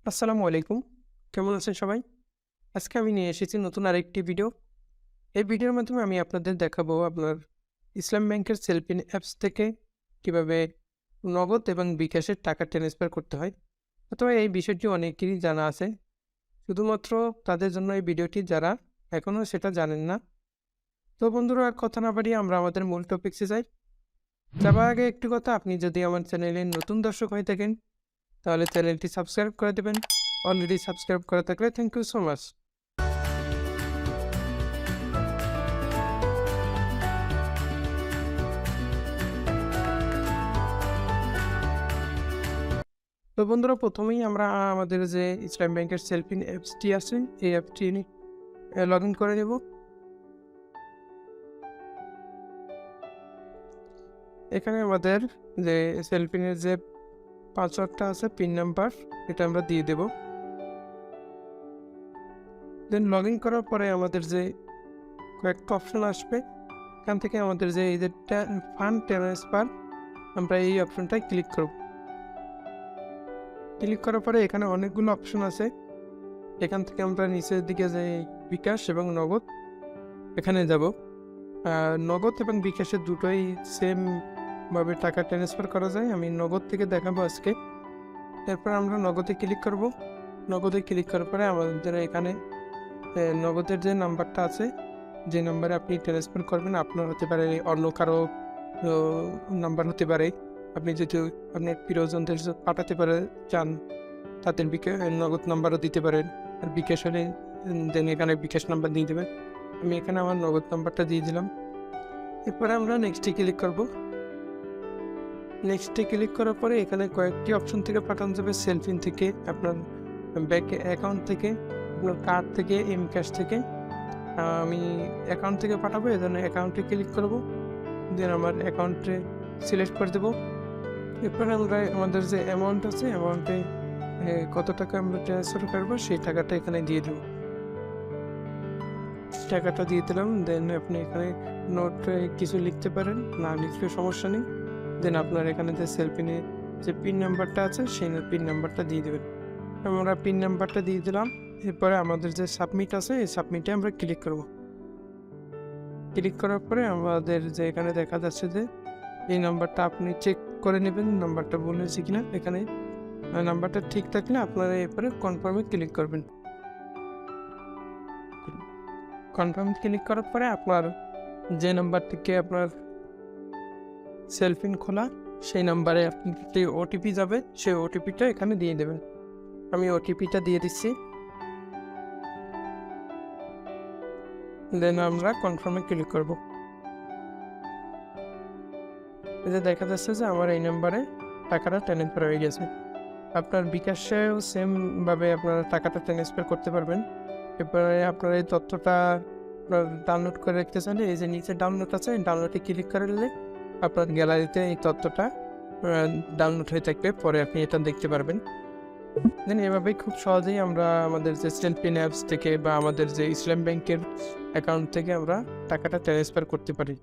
আসসালামু আলাইকুম। কেমন আছেন সবাই? আজকে আমি নিয়ে এসেছি নতুন আরেকটি ভিডিও। এই ভিডিওর মাধ্যমে আমি আপনাদের দেখাবো আপনার ইসলাম ব্যাংকের সেলফিন অ্যাপস থেকে কিভাবে নগদ এবং বিকাশের টাকা ট্রান্সফার করতে হয়। অথবা এই বিষয়টি অনেকেরই জানা আছে। শুধুমাত্র তাদের জন্য এই ভিডিওটি যারা এখনও সেটা জানেন না। তো বন্ধুরা, আর কথা না বাড়িয়ে আমরা আমাদের মূল টপিকসে যাই। যাবার আগে একটি কথা, আপনি যদি আমার চ্যানেলের নতুন দর্শক হয়ে থাকেন তাহলে চ্যানেলটি সাবস্ক্রাইব করে দেবেন। অলরেডি সাবস্ক্রাইব করা থাকলে থ্যাংক ইউ সো মাচ। তো বন্ধুরা, প্রথমেই আমরা আমাদের যে ইসলাম ব্যাংকের সেলফিন অ্যাপসটি আছে এই অ্যাপটি লগ ইন করে নেব। এখানে আমাদের যে সেলফিনের যে পাসওয়ার্ডটা আছে, পিন নাম্বার, এটা আমরা দিয়ে দেব। দেন লগ ইন করার পরে আমাদের যে কয়েকটা অপশন আসবে, এখান থেকে আমাদের যে এই যে ফান্ড ট্রান্সফার, আমরা এই অপশনটায় ক্লিক করব। ক্লিক করার পরে এখানে অনেকগুলো অপশন আছে। এখান থেকে আমরা নিচের দিকে যে বিকাশ এবং নগদ, এখানে যাব। নগদ এবং বিকাশের দুটোই সেম ভাবে টাকা ট্রান্সফার করা যায়। আমি নগদ থেকে দেখাবো আজকে। এরপর আমরা নগদে ক্লিক করব। নগদে ক্লিক করার পরে আমাদের এখানে নগদের যে নাম্বারটা আছে, যে নাম্বারে আপনি ট্রান্সফার করবেন, আপনার হতে পারে, অন্য কারো নাম্বার হতে পারে। আপনি যদি আপনার প্রিয়জনদের পাঠাতে পারে চান, তাদের নগদ নাম্বারও দিতে পারেন। আর বিকাশ হলে দেন এখানে বিকাশ নাম্বার দিয়ে দেবেন। আমি এখানে আমার নগদ নাম্বারটা দিয়ে দিলাম। এরপরে আমরা নেক্সটে ক্লিক করব। নেক্সটে ক্লিক করার পরে এখানে কয়েকটি অপশন থেকে পাঠানো যাবে। সেলফিন থেকে, আপনার ব্যাংক অ্যাকাউন্ট থেকে, আপনার কার্ড থেকে, এম ক্যাশ থেকে। আমি অ্যাকাউন্ট থেকে পাঠাবো, এই জন্য অ্যাকাউন্টে ক্লিক করব। দেন আমার অ্যাকাউন্টে সিলেক্ট করে দেবো। এরপরে আমরা আমাদের যে অ্যামাউন্ট আছে, অ্যামাউন্টে কত টাকা আমরা ট্রান্সফার করবো সেই টাকাটা এখানে দিয়ে দেবো। টাকাটা দিয়ে দিলাম। দেন আপনি এখানে নোট কিছু লিখতে পারেন, না লিখলেও সমস্যা নেই। দেন আপনার এখানে যে সেলফিনে যে পিন নাম্বারটা আছে সেই পিন নাম্বারটা দিয়ে দেবেন। আমরা পিন নাম্বারটা দিয়ে দিলাম। এরপরে আমাদের যে সাবমিট আছে, এই সাবমিটে আমরা ক্লিক করব। ক্লিক করার পরে আমাদের যে এখানে দেখা যাচ্ছে যে এই নাম্বারটা আপনি চেক করে নেবেন, নাম্বারটা ভুল হয়েছে কিনা। এখানে নাম্বারটা ঠিক থাকলে আপনারা এরপরে কনফার্মে ক্লিক করবেন। কনফার্ম ক্লিক করার পরে আপনার যে নাম্বার থেকে আপনার সেলফিন খোলা, সেই নাম্বারে আপনি যে ওটিপি যাবে, সেই ওটিপিটা এখানে দিয়ে দেবেন। আমি ওটিপিটা দিয়ে দিচ্ছি। দেন আমরা কনফার্মে ক্লিক করব। এই যে দেখা যাচ্ছে যে আমার এই নাম্বারে টাকাটা ট্রান্সফার হয়ে গেছে। আপনার বিকাশেও সেমভাবে আপনারা টাকাটা ট্রান্সফার করতে পারবেন। এরপরে আপনার এই তথ্যটা ডাউনলোড করে রাখতে চাইলে এই যে নিচে ডাউনলোড আছে, ডাউনলোডে ক্লিক করে নিলে আপনার গ্যালারিতে এই তথ্যটা ডাউনলোড হয়ে থাকবে, পরে আপনি এটা দেখতে পারবেন। দেন এভাবেই খুব সহজেই আমরা আমাদের যে সেলফিন অ্যাপস থেকে বা আমাদের যে ইসলাম ব্যাংকের অ্যাকাউন্ট থেকে আমরা টাকাটা ট্রান্সফার করতে পারি।